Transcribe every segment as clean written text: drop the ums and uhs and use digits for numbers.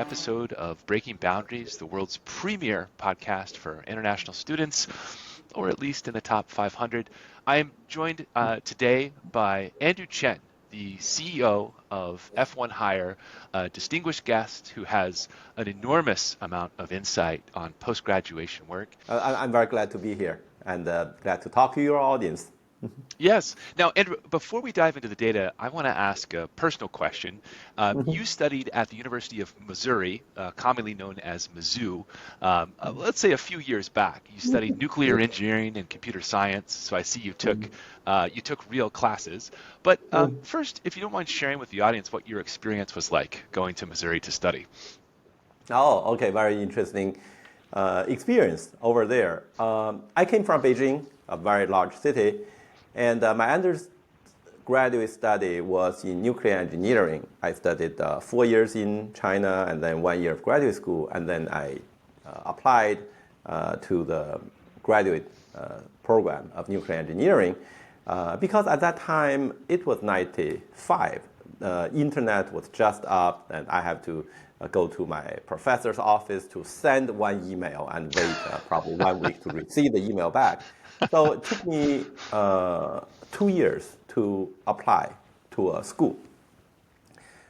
episode of Breaking Boundaries, the world's premier podcast for international students, or at least in the top 500. I am joined today by Andrew Chen, the CEO of F1 Hire, a distinguished guest who has an enormous amount of insight on post-graduation work. I'm very glad to be here and glad to talk to your audience. Yes. Now, Andrew, before we dive into the data, I want to ask a personal question. You studied at the University of Missouri, commonly known as Mizzou. Let's say a few years back. You studied nuclear engineering and computer science. So I see you took real classes. But first, if you don't mind sharing with the audience what your experience was like going to Missouri to study. Oh, okay, very interesting experience over there. I came from Beijing, a very large city, and my undergraduate study was in nuclear engineering. I studied 4 years in China and then 1 year of graduate school, and then I applied to the graduate program of nuclear engineering because at that time it was 95. Internet was just up, and I have to go to my professor's office to send one email and wait probably 1 week to receive the email back. So it took me 2 years to apply to a school.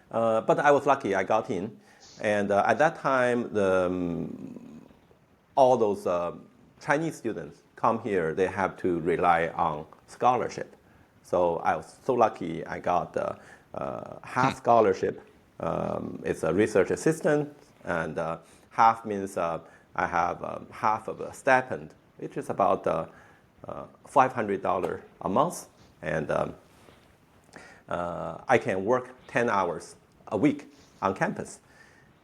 But I was lucky, I got in. And at that time, all those Chinese students come here, they have to rely on scholarship. So I was so lucky I got half scholarship. It's a research assistant, and half means I have half of a stipend, which is about $500 a month, and I can work 10 hours a week on campus.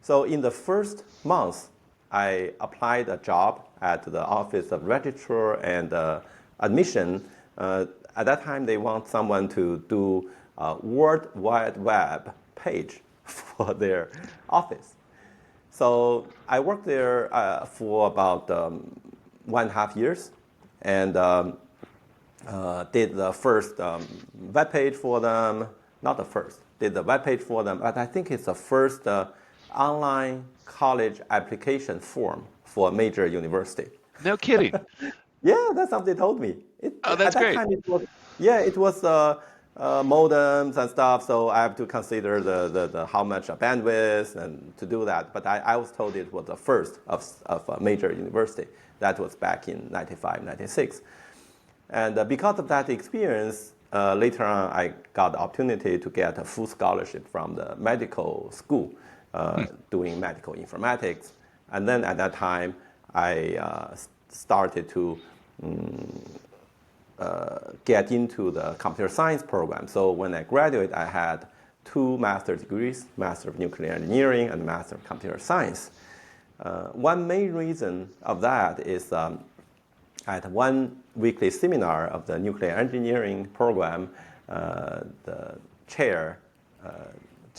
So in the first month, I applied a job at the Office of Registrar and Admission. At that time, they want someone to do a World Wide Web page for their office. So I worked there for about 1.5 years and did the first web page for them. Not the first, did the web page for them, but I think it's the first online college application form for a major university. No kidding. Yeah, that's something they told me. That's at that great. time it was modems and stuff, so I have to consider the how much bandwidth and to do that. But I was told it was the first of a major university. That was back in 95, 96. And because of that experience, later on I got the opportunity to get a full scholarship from the medical school doing medical informatics. And then at that time, I started to get into the computer science program. So when I graduated, I had 2 master's degrees, Master of Nuclear Engineering and Master of Computer Science. One main reason of that is at one weekly seminar of the nuclear engineering program, the chair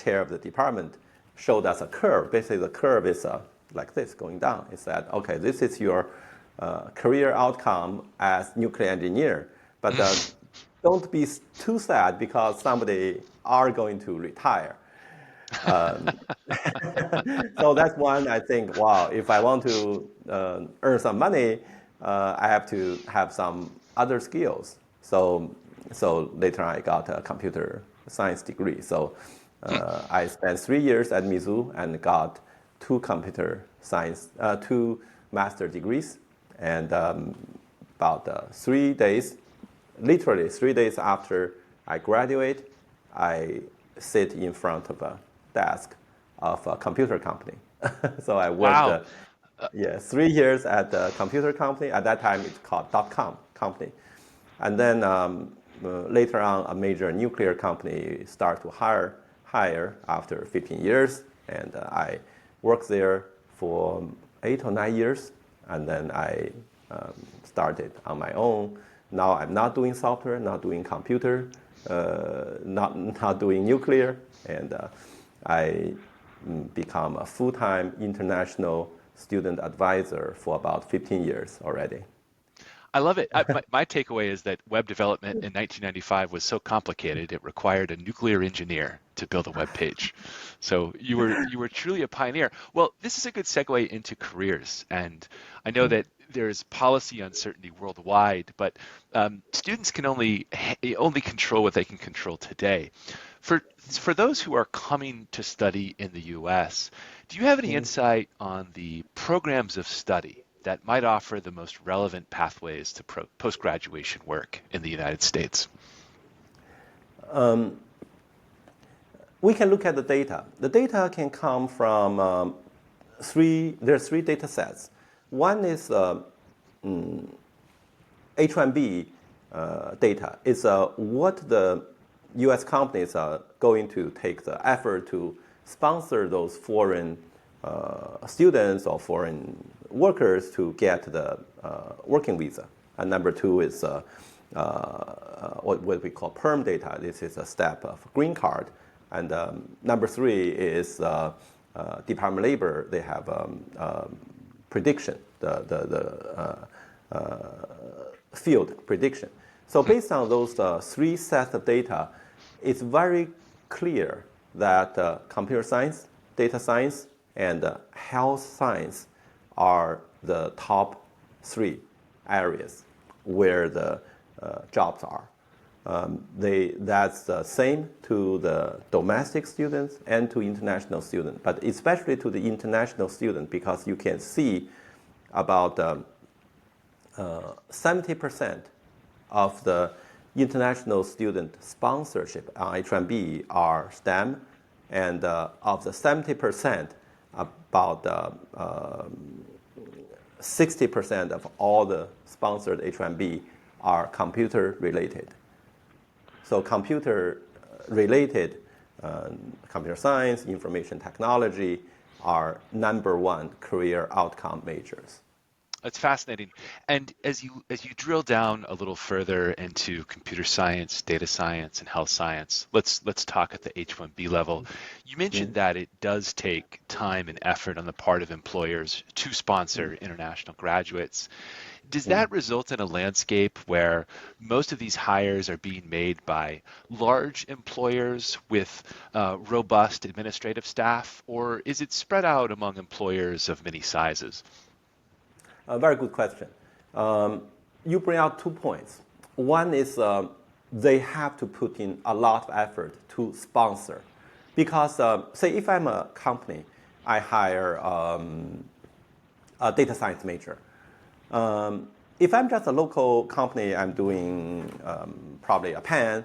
of the department showed us a curve. Basically, the curve is like this, going down. It said, okay, this is your career outcome as nuclear engineer, but don't be too sad because somebody are going to retire. So that's one I think, wow, if I want to earn some money, I have to have some other skills. So later on I got a computer science degree. So I spent 3 years at Mizzou and got 2 computer science, 2 master degrees. And about 3 days, literally 3 days after I graduate, I sit in front of a desk of a computer company. So I worked 3 years at the computer company. At that time, it's called .com company. And then later on, a major nuclear company started to hire after 15 years. And I worked there for 8 or 9 years. And then I started on my own. Now I'm not doing software, not doing computer, not doing nuclear. And I become a full-time international student advisor for about 15 years already. I love it. My takeaway is that web development in 1995 was so complicated it required a nuclear engineer to build a web page. So you were truly a pioneer. Well, this is a good segue into careers, and I know that there's policy uncertainty worldwide, but students can only control what they can control today. For those who are coming to study in the U.S., do you have any insight on the programs of study that might offer the most relevant pathways to post-graduation work in the United States? We can look at the data. The data can come from there's three data sets. One is H-1B data. It's what the U.S. companies are going to take the effort to sponsor those foreign students or foreign workers to get the working visa. And number two is what we call perm data. This is a step of green card. And number three is Department of Labor. They have prediction, the field prediction. So based on those three sets of data, it's very clear that computer science, data science, and health science are the top three areas where the jobs are. That's the same to the domestic students and to international students, but especially to the international student, because you can see about 70% of the international student sponsorship on H-1B are STEM, and of the 70%, about 60% of all the sponsored H-1B are computer related. So computer related, computer science, information technology are number one career outcome majors. That's fascinating. And as you drill down a little further into computer science, data science, and health science, let's talk at the H-1B level. You mentioned that it does take time and effort on the part of employers to sponsor international graduates. Does that result in a landscape where most of these hires are being made by large employers with robust administrative staff, or is it spread out among employers of many sizes? A very good question. You bring out 2 points. One is they have to put in a lot of effort to sponsor. Because, say, if I'm a company, I hire a data science major. If I'm just a local company, I'm doing probably a pen,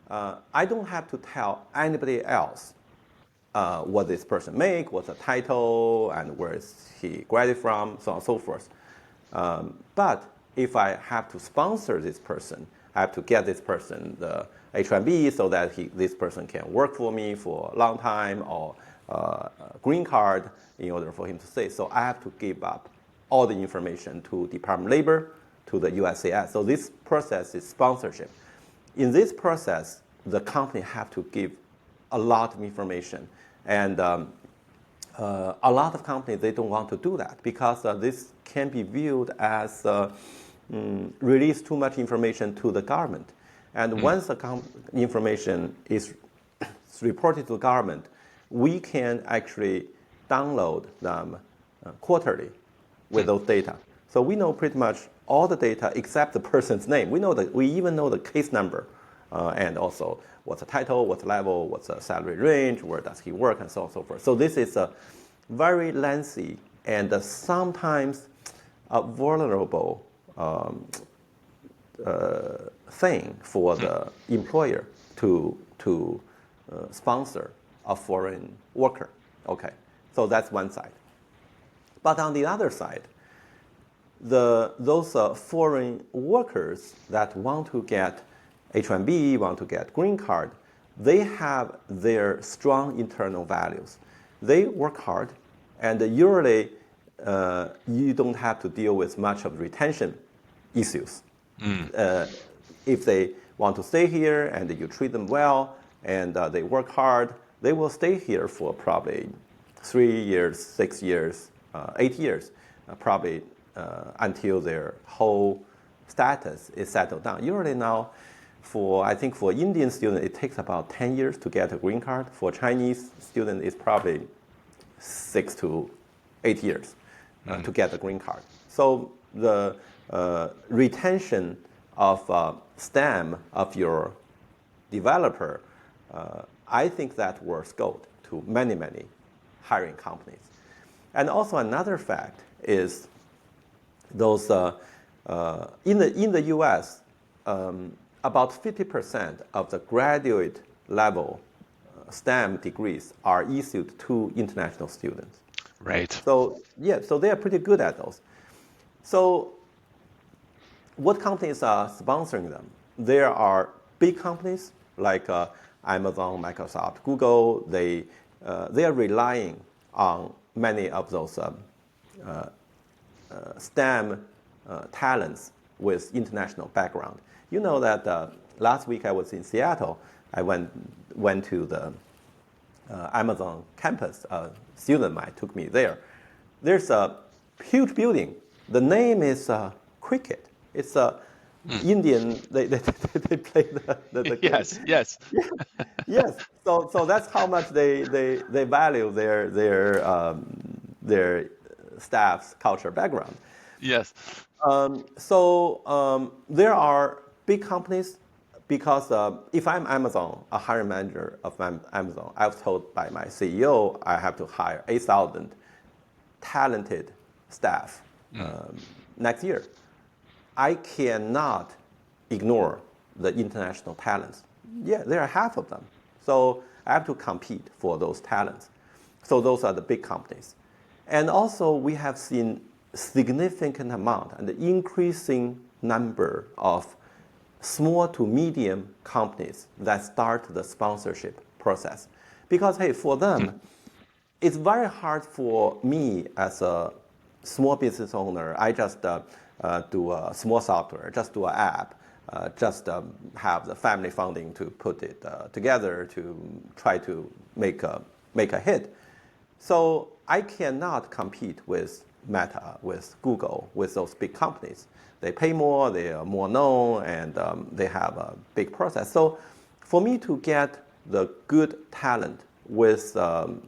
I don't have to tell anybody else what this person make, what's the title, and where is he graduated from, so on and so forth. But if I have to sponsor this person, I have to get this person the H-1B so that this person can work for me for a long time, or green card in order for him to stay. So I have to give up all the information to Department of Labor, to the USCIS. So this process is sponsorship. In this process, the company have to give a lot of information. And a lot of companies, they don't want to do that because this can be viewed as release too much information to the government. And once the information is reported to the government, we can actually download them quarterly with those data. So we know pretty much all the data except the person's name. We even know the case number, and also what's the title, what's the level, what's the salary range, where does he work, and so on and so forth. So this is a very lengthy and sometimes a vulnerable thing for the employer to sponsor a foreign worker. Okay, so that's one side. But on the other side, those foreign workers that want to get H-1B, want to get green card, they have their strong internal values. They work hard, and usually you don't have to deal with much of retention issues. If they want to stay here and you treat them well and they work hard, they will stay here for probably 3 years, 6 years, 8 years, probably until their whole status is settled down. Usually now, I think for Indian students, it takes about 10 years to get a green card. For Chinese students, it's probably 6 to 8 years to get a green card. So the retention of STEM of your developer, I think that worth gold to many, many hiring companies. And also another fact is those in the U.S., about 50% of the graduate level STEM degrees are issued to international students. Right. So yeah, so they are pretty good at those. So what companies are sponsoring them? There are big companies like Amazon, Microsoft, Google. They are relying on many of those STEM talents with international background. You know that last week I was in Seattle. I went to the Amazon campus. A student of mine took me there. There's a huge building. The name is Cricket. It's a Indian. They play the game. Yes, yes, Yes. So that's how much they value their staff's culture background. yes. There are big companies because if I'm Amazon, a hiring manager of Amazon, I was told by my CEO I have to hire 8,000 talented staff next year. I cannot ignore the international talents. Yeah, there are half of them. So I have to compete for those talents. So those are the big companies. And also we have seen significant amount and increasing number of small to medium companies that start the sponsorship process. Because hey, for them, it's very hard for me as a small business owner. I just do a small software, just do an app, just have the family funding to put it together to try to make a hit. So I cannot compete with Meta, with Google, with those big companies. They pay more, they are more known, and they have a big process. So for me to get the good talent with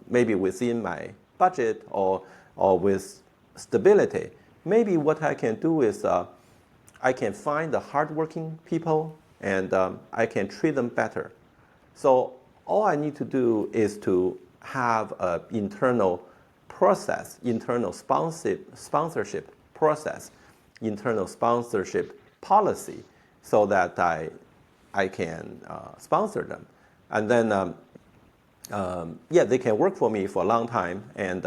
maybe within my budget or with stability, maybe what I can do is I can find the hardworking people and I can treat them better. So all I need to do is to have an internal process, internal sponsorship process, internal sponsorship policy, so that I can sponsor them, and then yeah, they can work for me for a long time, and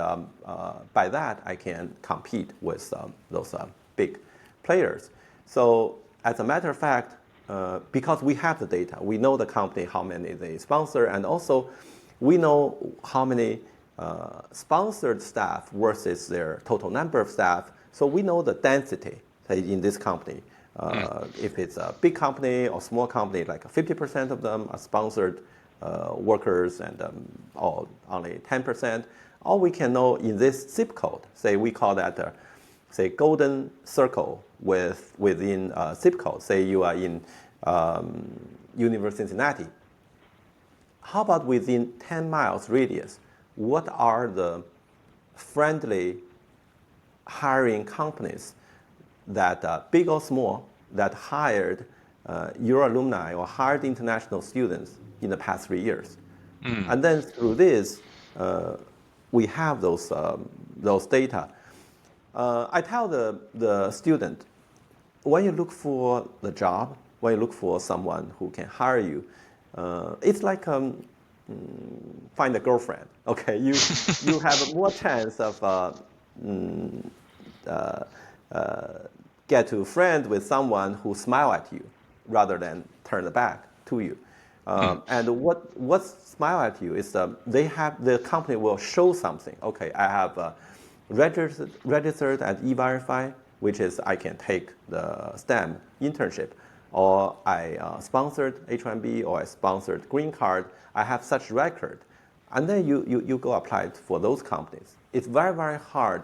by that I can compete with those big players. So as a matter of fact, because we have the data, we know the company, how many they sponsor, and also we know how many sponsored staff versus their total number of staff. So we know the density, say, in this company. If it's a big company or small company, like 50% of them are sponsored workers and or only 10%. All we can know in this zip code, say we call that say golden circle within zip code. Say you are in University of Cincinnati. How about within 10 miles radius? What are the friendly hiring companies that big or small that hired your alumni or hired international students in the past 3 years? And then through this, we have those data. I tell the student, when you look for the job, when you look for someone who can hire you, it's like find a girlfriend. Okay, you have more chance of get to friend with someone who smile at you rather than turn the back to you. And what smile at you is the company will show something. Okay, I have registered at E-Verify, which is I can take the STEM internship, or I sponsored H-1B, or I sponsored green card. I have such record, and then you go apply for those companies. It's very hard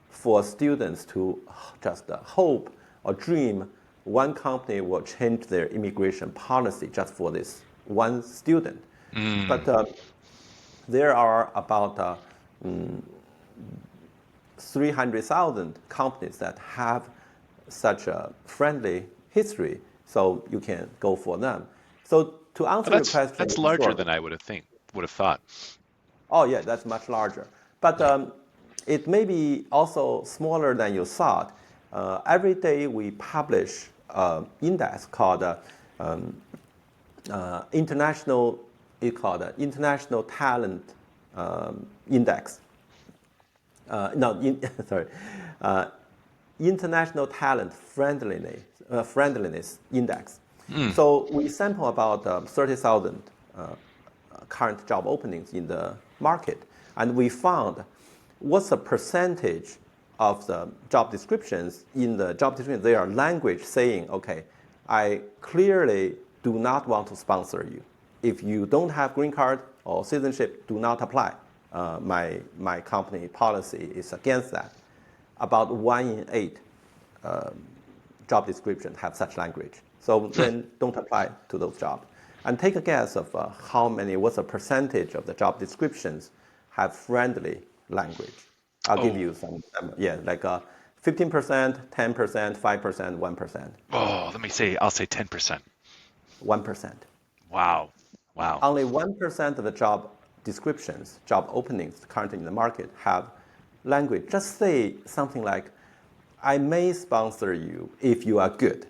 for students to just hope or dream one company will change their immigration policy just for this one student. But there are about 300,000 companies that have such a friendly history, so you can go for them. So to Oh, answer your question, that's larger sure. than I would have thought. Oh yeah, that's much larger. But Yeah. it may be also smaller than you thought. Every day we publish an index called international. It called International Talent Index. No, sorry, uh, International Talent Friendliness Index. So we sample about 30,000 current job openings in the market, and we found what's the percentage of the job descriptions in the job description. They are language saying, okay, I clearly do not want to sponsor you. If you don't have green card or citizenship, do not apply. My company policy is against that. About 1 in 8 job descriptions have such language. So then don't apply to those jobs. And take a guess of what's the percentage of the job descriptions have friendly language. I'll give Oh, you some, like 15%, 10%, 5%, 1%. I'll say 10%. 1%. Wow. Wow. Only 1% of the job descriptions, job openings currently in the market have language. Just say something like, I may sponsor you if you are good.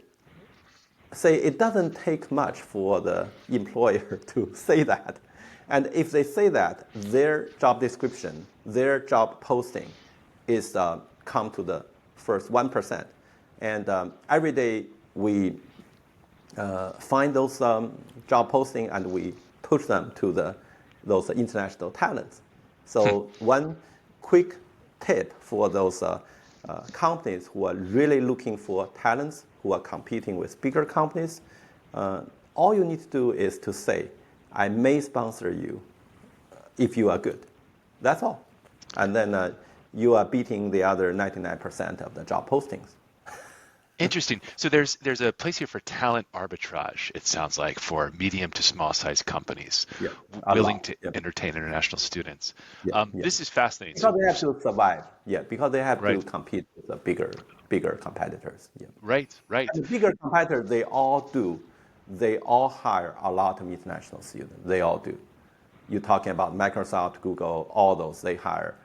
Say it doesn't take much for the employer to say that. And if they say that, their job description, their job posting is come to the first 1%. And every day we find those job posting and we push them to those international talents. So one quick tip for those companies who are really looking for talents, who are competing with bigger companies, all you need to do is to say, I may sponsor you if you are good. That's all. And then you are beating the other 99% of the job postings. Interesting. So there's a place here for talent arbitrage, it sounds like, for medium to small size companies Yeah, a willing lot. to Yeah, entertain international students. yeah, yeah. This is fascinating. Because So, they have to survive. Yeah, because they have to right, compete with the bigger competitors. Yeah. right, right. And the bigger competitors, they all do. They all hire a lot of international students. They all do. You're talking about Microsoft, Google, all those. They hire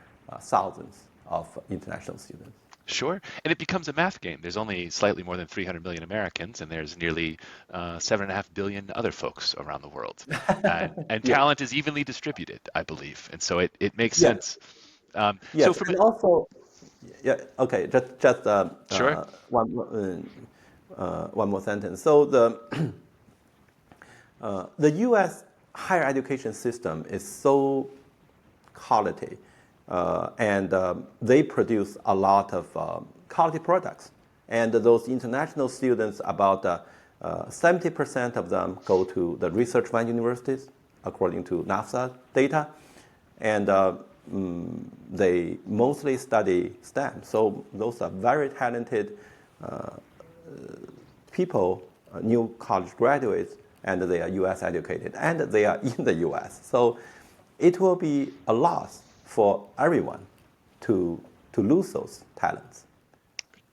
thousands of international students. Sure. And it becomes a math game. There's only slightly more than 300 million Americans, and there's nearly 7.5 billion other folks around the world. And Yeah. talent is evenly distributed, I believe. And so it makes Yes. sense. So Yes. from And it, also, yeah. Okay. Just sure. one more sentence. So the U.S. higher education system is so quality, and they produce a lot of quality products. And those international students, about 70% of them go to the research-run universities, according to NASA data, and they mostly study STEM. So those are very talented people, new college graduates, and they are U.S. educated, and they are in the U.S. So it will be a loss for everyone to lose those talents.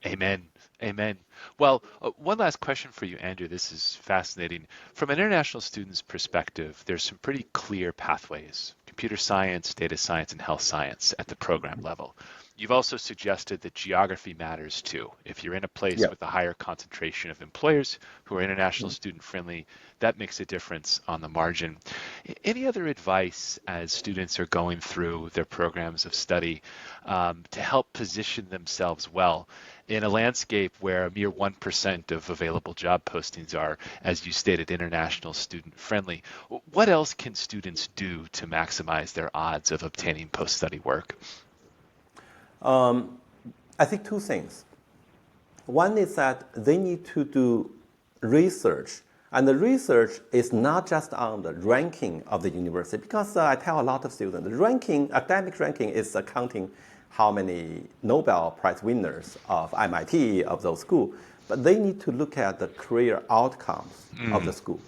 Amen. Amen. Well, one last question for you, Andrew. This is fascinating. From an international student's perspective, there's some pretty clear pathways: computer science, data science, and health science at the program level. You've also suggested that geography matters too. If you're in a place Yeah. with a higher concentration of employers who are international student friendly, that makes a difference on the margin. Any other advice as students are going through their programs of study to help position themselves well in a landscape where a mere 1% of available job postings are, as you stated, international student friendly? What else can students do to maximize their odds of obtaining post-study work? I think two things. One is that they need to do research. And the research is not just on the ranking of the university, because I tell a lot of students, the ranking, academic ranking is counting how many Nobel Prize winners of MIT, of those schools. but they need to look at the career outcomes of the school.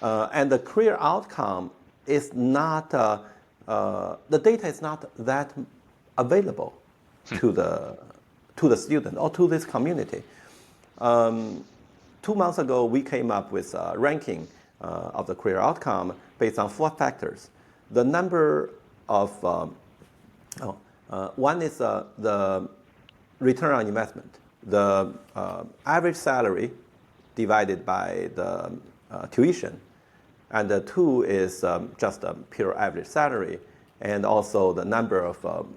And the career outcome is not, the data is not that available to the student or to this community. 2 months ago, we came up with a ranking of the career outcome based on 4 factors. The number of, one is the return on investment, the average salary divided by the tuition. And the 2 is just a pure average salary, and also the number of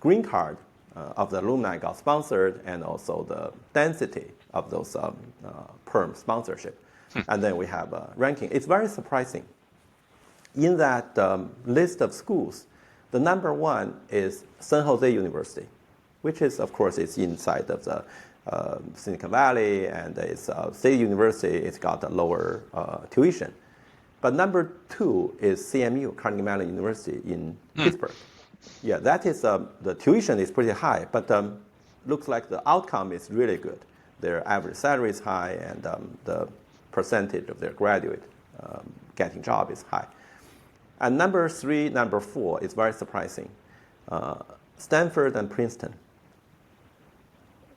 green card of the alumni got sponsored, and also the density of those perm sponsorship. And then we have a ranking. It's very surprising. In that list of schools, the number 1 is San Jose University, which is, of course, it's inside of the Silicon Valley, and it's a state university. It's got a lower tuition. But number 2 is CMU, Carnegie Mellon University in Pittsburgh. Yeah, that is, the tuition is pretty high, but looks like the outcome is really good. Their average salary is high, and the percentage of their graduate getting job is high. And number 3, number 4 is very surprising. Stanford and Princeton.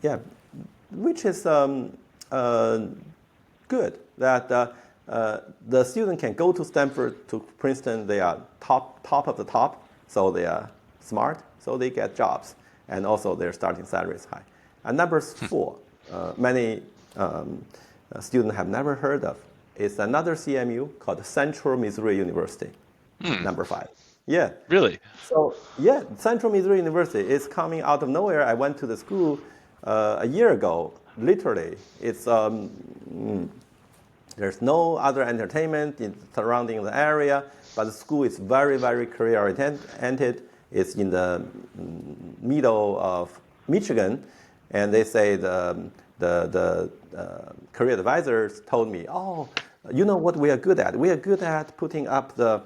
Yeah, which is good that the student can go to Stanford, to Princeton. They are top of the top, so they are smart, so they get jobs, and also their starting salary is high. And number 4, many students have never heard of, is another CMU called Central Missouri University, number 5. Yeah. Really? So yeah, Central Missouri University is coming out of nowhere. I went to the school a year ago. Literally, it's there's no other entertainment surrounding the area, but the school is very, very career-oriented. It's in the middle of Michigan, and they say the career advisors told me, oh, you know what we are good at? We are good at putting up the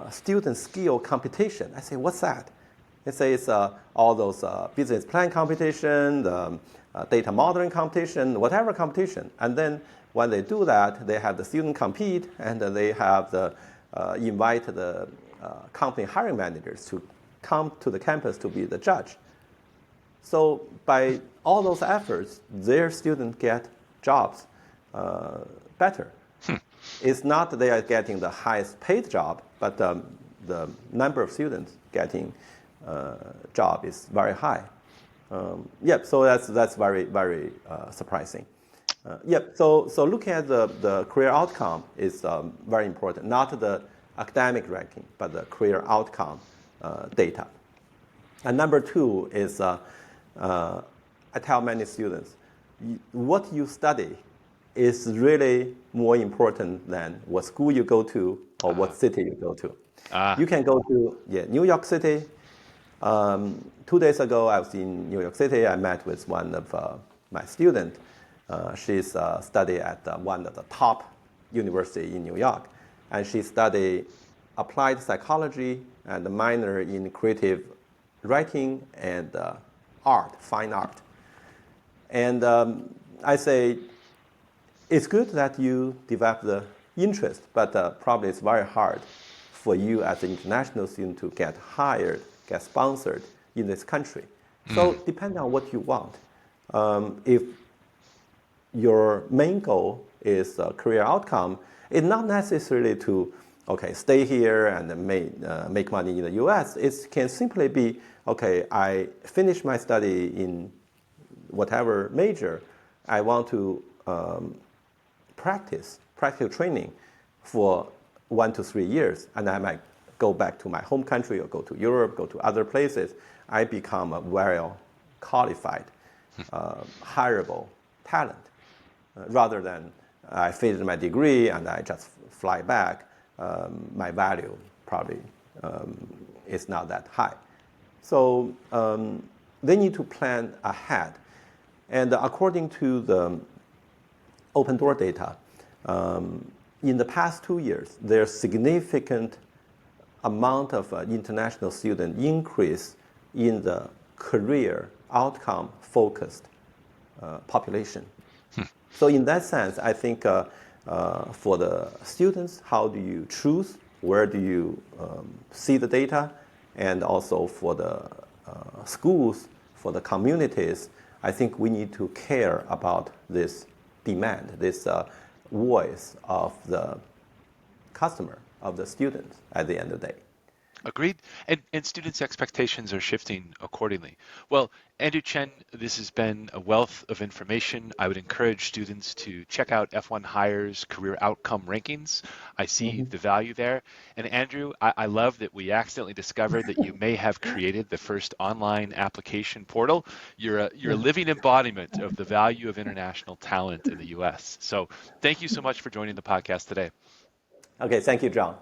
student skill competition. I say, what's that? They say it's all those business plan competition, the data modeling competition, whatever competition. And then when they do that, they have the student compete, and they have the invite the company hiring managers to come to the campus to be the judge. So by all those efforts, their students get jobs better. It's not that they are getting the highest paid job, but the number of students getting job is very high. So that's very, very surprising. So looking at the career outcome is very important, not the academic ranking, but the career outcome data. And number 2 is, I tell many students, what you study is really more important than what school you go to or what city you go to. You can go to New York City. 2 days ago, I was in New York City. I met with one of my students. She's studied at one of the top university in New York, and she studied applied psychology and a minor in creative writing and art, fine art. And I say, it's good that you develop the interest, but probably it's very hard for you as an international student to get hired, get sponsored in this country. So depending on what you want, if your main goal is a career outcome, it's not necessarily to stay here and make money in the U.S. It can simply be, I finish my study in whatever major, I want to practical training for 1 to 3 years, and I might go back to my home country or go to Europe, go to other places. I become a well qualified, hireable talent, rather than I finished my degree and I just fly back. My value probably is not that high. So they need to plan ahead. And according to the open door data, in the past 2 years, there's significant amount of international student increase in the career outcome focused population. So in that sense, I think for the students, how do you choose? Where do you see the data? And also for the schools, for the communities, I think we need to care about this demand, this voice of the customer, of the students at the end of the day. Agreed. And students' expectations are shifting accordingly. Well, Andrew Chen, this has been a wealth of information. I would encourage students to check out F1 Hire's career outcome rankings. I see the value there. And Andrew, I love that we accidentally discovered that you may have created the first online application portal. You're a living embodiment of the value of international talent in the US. So thank you so much for joining the podcast today. Okay, thank you, John.